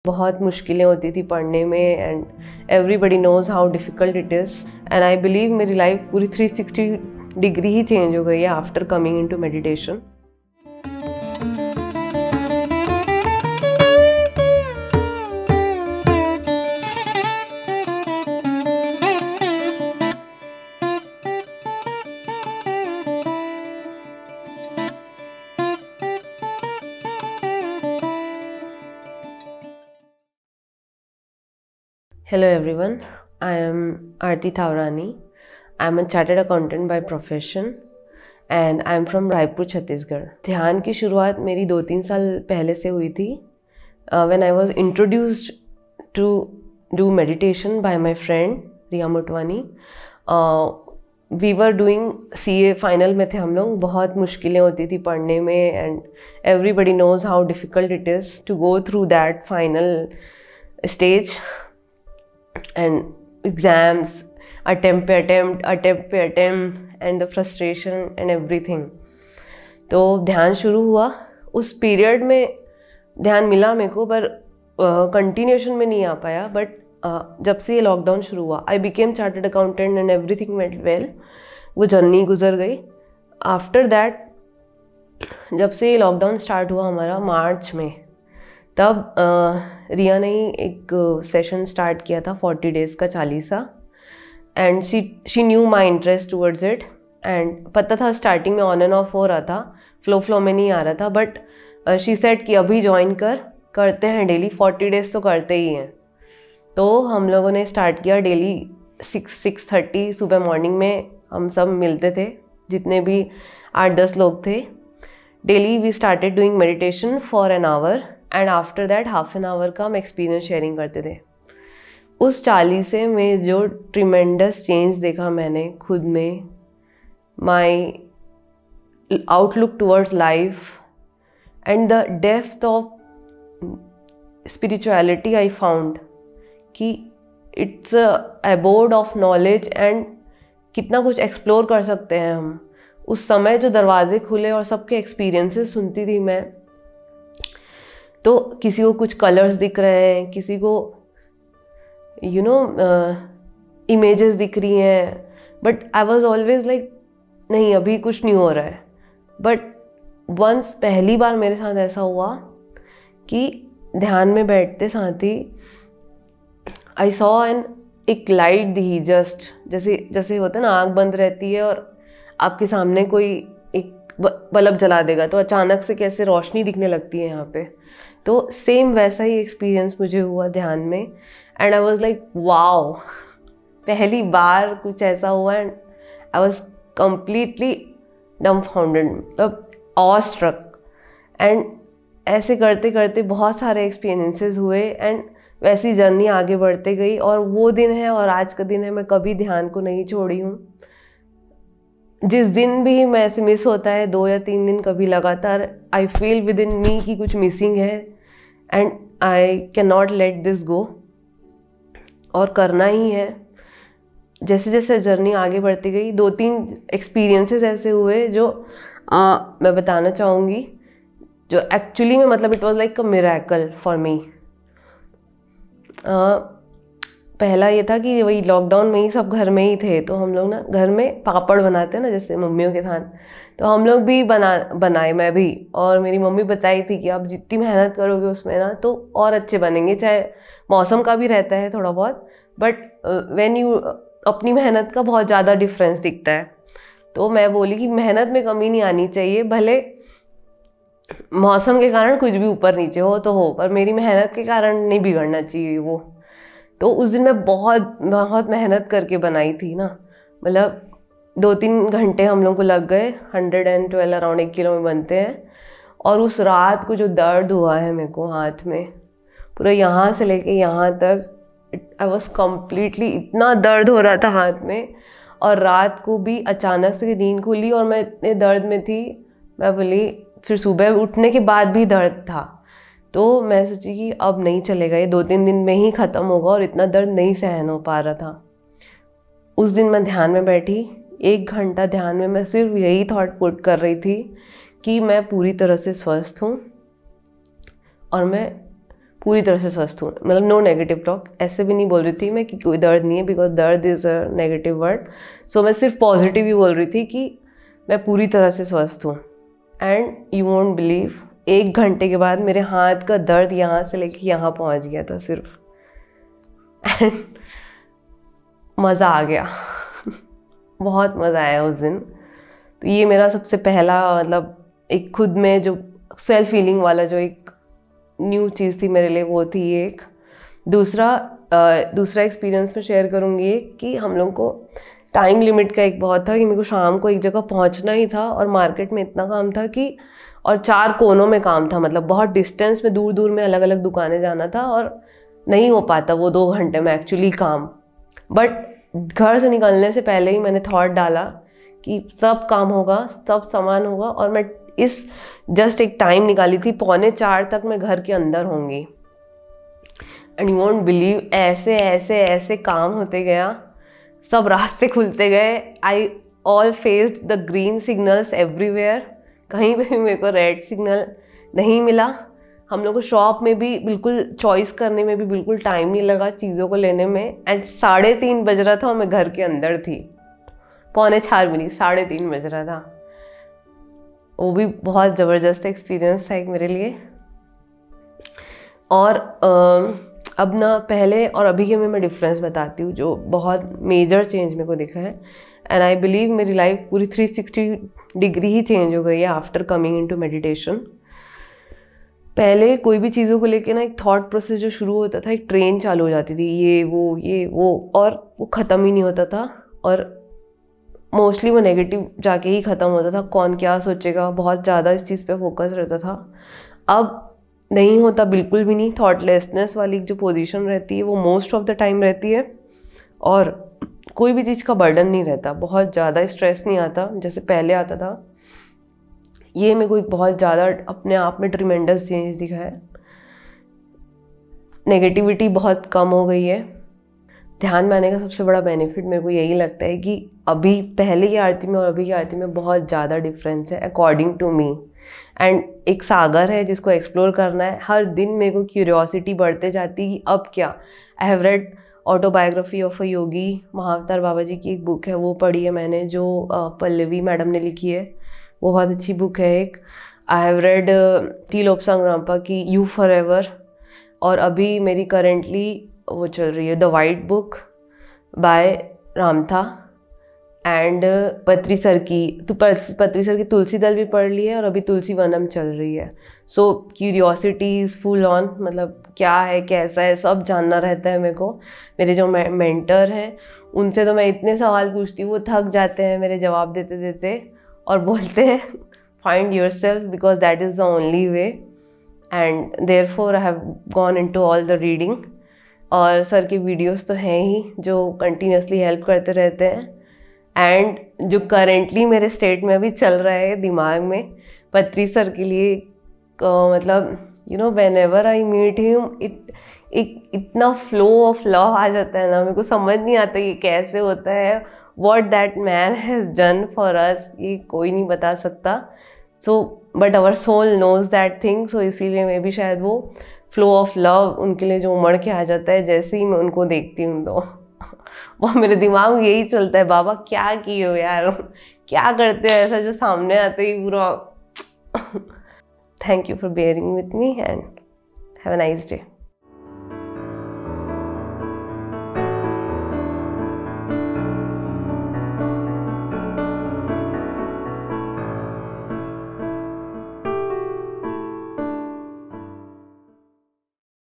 बहुत मुश्किलें होती थी पढ़ने में and everybody knows how difficult it is and I believe मेरी लाइफ पूरी 360 डिग्री ही चेंज हो गई है after coming into meditation. Hello everyone, I am Aarti Thaurani. I am a chartered accountant by profession and I am from Raipur Chhattisgarh. ध्यान की शुरुआत मेरी 2-3 साल पहले से हुई थी when I was introduced to do meditation by my friend Riya Motwani. We were doing CA final में थे हम लोग। बहुत मुश्किलें होती थी पढ़ने में and everybody knows how difficult it is to go through that final stage. And exams, attempt and the frustration and everything. तो ध्यान शुरू हुआ। उस पीरियड में ध्यान मिला मेरे को, पर कंटिन्यूशन में नहीं आ पाया। बट जब से ये लॉकडाउन शुरू हुआ, I became chartered accountant and everything went well. वो जर्नी गुजर गई। आफ्टर दैट जब से ये लॉकडाउन स्टार्ट हुआ हमारा मार्च में, तब रिया ने ही एक सेशन स्टार्ट किया था 40 डेज़ का Chalisa and she knew my interest towards it. And पता था स्टार्टिंग में ऑन एंड ऑफ हो रहा था, फ्लो में नहीं आ रहा था। बट शी सेड कि अभी ज्वाइन करते हैं डेली 40 डेज़ तो करते ही हैं। तो हम लोगों ने स्टार्ट किया डेली 6:30 सुबह मॉर्निंग में हम सब मिलते थे, जितने भी 8-10 लोग थे। Daily we started doing meditation for an hour and after that half an hour का हम एक्सपीरियंस शेयरिंग करते थे। उस चालीसे में जो ट्रिमेंडस चेंज देखा मैंने खुद में, my outlook towards life and the depth of spirituality I found कि it's a abode of knowledge and कितना कुछ एक्सप्लोर कर सकते हैं हम। उस समय जो दरवाजे खुले और सबके एक्सपीरियंसेस सुनती थी मैं, तो किसी को कुछ कलर्स दिख रहे हैं, किसी को इमेजेस दिख रही हैं, but I was always like नहीं, अभी कुछ नहीं हो रहा है। बट वंस पहली बार मेरे साथ ऐसा हुआ कि ध्यान में बैठते साथ ही आई सॉ एक लाइट दी, जस्ट जैसे होता है ना, आँख बंद रहती है और आपके सामने कोई एक बल्ब जला देगा तो अचानक से कैसे रोशनी दिखने लगती है यहाँ पे। तो सेम वैसा ही एक्सपीरियंस मुझे हुआ ध्यान में and I was like wow, पहली बार कुछ ऐसा हुआ एंड आई वाज कम्प्लीटली डम्फाउंडेड, मतलब ऑ स्ट्रक। एंड ऐसे करते करते बहुत सारे एक्सपीरियंसेस हुए एंड वैसी जर्नी आगे बढ़ते गई। और वो दिन है और आज का दिन है, मैं कभी ध्यान को नहीं छोड़ी हूँ। जिस दिन भी मैं ऐसे मिस होता है 2 या 3 दिन कभी लगातार, आई फील विद इन मी कि कुछ मिसिंग है and I can not let this go, और करना ही है। जैसे जैसे जर्नी आगे बढ़ती गई, 2-3 एक्सपीरियंसेस ऐसे हुए जो मैं बताना चाहूँगी, जो एक्चुअली में मतलब it was like a miracle for me. पहला ये था कि वही लॉकडाउन में ही सब घर में ही थे, तो हम लोग ना घर में पापड़ बनाते हैं ना, जैसे मम्मियों के साथ, तो हम लोग भी बनाए, मैं भी। और मेरी मम्मी बताई थी कि आप जितनी मेहनत करोगे उसमें ना तो और अच्छे बनेंगे, चाहे मौसम का भी रहता है थोड़ा बहुत, बट व्हेन यू अपनी मेहनत का बहुत ज़्यादा डिफरेंस दिखता है। तो मैं बोली कि मेहनत में कमी नहीं आनी चाहिए, भले मौसम के कारण कुछ भी ऊपर नीचे हो तो हो, पर मेरी मेहनत के कारण नहीं बिगड़ना चाहिए वो। तो उस दिन मैं बहुत मेहनत करके बनाई थी ना, मतलब 2-3 घंटे हम लोग को लग गए। 112 अराउंड 1 किलो में बनते हैं। और उस रात को जो दर्द हुआ है मेरे को हाथ में, पूरा यहाँ से लेके यहाँ तक, आई वॉज कम्प्लीटली, इतना दर्द हो रहा था हाथ में। और रात को भी अचानक से नींद खुली और मैं इतने दर्द में थी, मैं बोली, फिर सुबह उठने के बाद भी दर्द था। तो मैं सोची कि अब नहीं चलेगा, ये 2-3 दिन में ही ख़त्म होगा, और इतना दर्द नहीं सहन हो पा रहा था। उस दिन मैं ध्यान में बैठी, 1 घंटा ध्यान में मैं सिर्फ यही थॉट पुट कर रही थी कि मैं पूरी तरह से स्वस्थ हूँ और मैं पूरी तरह से स्वस्थ हूँ, मतलब नो नेगेटिव टॉक। ऐसे भी नहीं बोल रही थी मैं कि कोई दर्द नहीं है, बिकॉज दर्द इज़ अ नेगेटिव वर्ड। सो मैं सिर्फ पॉजिटिव ही बोल रही थी कि मैं पूरी तरह से स्वस्थ हूँ। एंड यू वोंट बिलीव, 1 घंटे के बाद मेरे हाथ का दर्द यहाँ से लेके यहाँ पहुँच गया था सिर्फ। एंड मज़ा आ गया बहुत मज़ा आया उस दिन। तो ये मेरा सबसे पहला, मतलब एक खुद में जो सेल्फ फीलिंग वाला जो एक न्यू चीज़ थी मेरे लिए, वो थी एक। दूसरा एक्सपीरियंस मैं शेयर करूँगी कि हम लोग को टाइम लिमिट का एक बहुत था कि मेरे को शाम को एक जगह पहुँचना ही था, और मार्केट में इतना काम था कि, और 4 कोनों में काम था, मतलब बहुत डिस्टेंस में, दूर दूर में अलग अलग दुकानें जाना था, और नहीं हो पाता वो 2 घंटे में एक्चुअली काम। बट घर से निकलने से पहले ही मैंने थॉट डाला कि सब काम होगा, सब सामान होगा, और मैं इस जस्ट एक टाइम निकाली थी 3:45 तक मैं घर के अंदर होंगी। एंड यू वोंट बिलीव, ऐसे ऐसे ऐसे काम होते गया, सब रास्ते खुलते गए। I all faced the green signals everywhere, कहीं पे भी मेरे को रेड सिग्नल नहीं मिला। हम लोग को शॉप में भी बिल्कुल चॉइस करने में भी बिल्कुल टाइम नहीं लगा चीज़ों को लेने में। एंड 3:30 बज रहा था और मैं घर के अंदर थी, 3:45 भी नहीं, 3:30 बज रहा था। वो भी बहुत ज़बरदस्त एक्सपीरियंस था एक मेरे लिए। और अब ना पहले और अभी के में मैं डिफरेंस बताती हूँ, जो बहुत मेजर चेंज मेरे को दिखा है। एंड आई बिलीव मेरी लाइफ पूरी 360 डिग्री ही चेंज हो गई है आफ्टर कमिंग इनटू मेडिटेशन। पहले कोई भी चीज़ों को लेके ना एक थॉट प्रोसेस जो शुरू होता था, एक ट्रेन चालू हो जाती थी, ये वो, और वो ख़त्म ही नहीं होता था, और मोस्टली वो नेगेटिव जाके ही ख़त्म होता था। कौन क्या सोचेगा, बहुत ज़्यादा इस चीज़ पे फोकस रहता था। अब नहीं होता, बिल्कुल भी नहीं। थॉटलेसनेस वाली जो पोजीशन रहती है वो मोस्ट ऑफ द टाइम रहती है, और कोई भी चीज़ का बर्डन नहीं रहता, बहुत ज़्यादा स्ट्रेस नहीं आता जैसे पहले आता था। ये मेरे को एक बहुत ज़्यादा अपने आप में ट्रिमेंडस चेंज दिखा है। नेगेटिविटी बहुत कम हो गई है। ध्यान में आने का सबसे बड़ा बेनिफिट मेरे को यही लगता है कि अभी पहले की आरती में और अभी की आरती में बहुत ज़्यादा डिफरेंस है अकॉर्डिंग टू मी। एंड एक सागर है जिसको एक्सप्लोर करना है। हर दिन मेरे को क्यूरियोसिटी बढ़ते जाती है कि अब क्या। I have read autobiography of a yogi, Mahavatar Baba ji की एक बुक है, वो पढ़ी है मैंने, जो पल्लवी मैडम ने लिखी है, वो बहुत अच्छी बुक है एक। I have read T Lobsang Rampa की यू फॉर एवर, और अभी मेरी करेंटली वो चल रही है the white book by Ramtha. And Patri sir की तुलसी दल भी पढ़ ली है, और अभी तुलसी वनम चल रही है। सो क्यूरियोसिटी इज़ फुल ऑन, मतलब क्या है कैसा है सब जानना रहता है मेरे को। मेरे जो मेंटर हैं उनसे तो मैं इतने सवाल पूछती हूँ, वो थक जाते हैं मेरे जवाब देते देते, और बोलते हैं find your self because that is the only way. And therefore I have gone into all the reading. और सर के वीडियोस तो हैं ही जो कंटिन्यूसली हेल्प करते रहते हैं। एंड जो करेंटली मेरे स्टेट में अभी चल रहा है दिमाग में, पत्री सर के लिए मतलब you know whenever I meet him इतना फ्लो ऑफ लव आ जाता है ना, मेरे को समझ नहीं आता ये कैसे होता है। What that man has done for us, ये कोई नहीं बता सकता। So but our soul knows that thing. So इसीलिए मैं भी शायद वो फ्लो ऑफ लव उनके लिए जो उमड़ के आ जाता है जैसे ही मैं उनको देखती हूँ, तो वो मेरे दिमाग में यही चलता है, बाबा क्या किए हो यार, क्या करते हो ऐसा जो सामने आते ही पूरा। Thank you for bearing with me and have a nice day.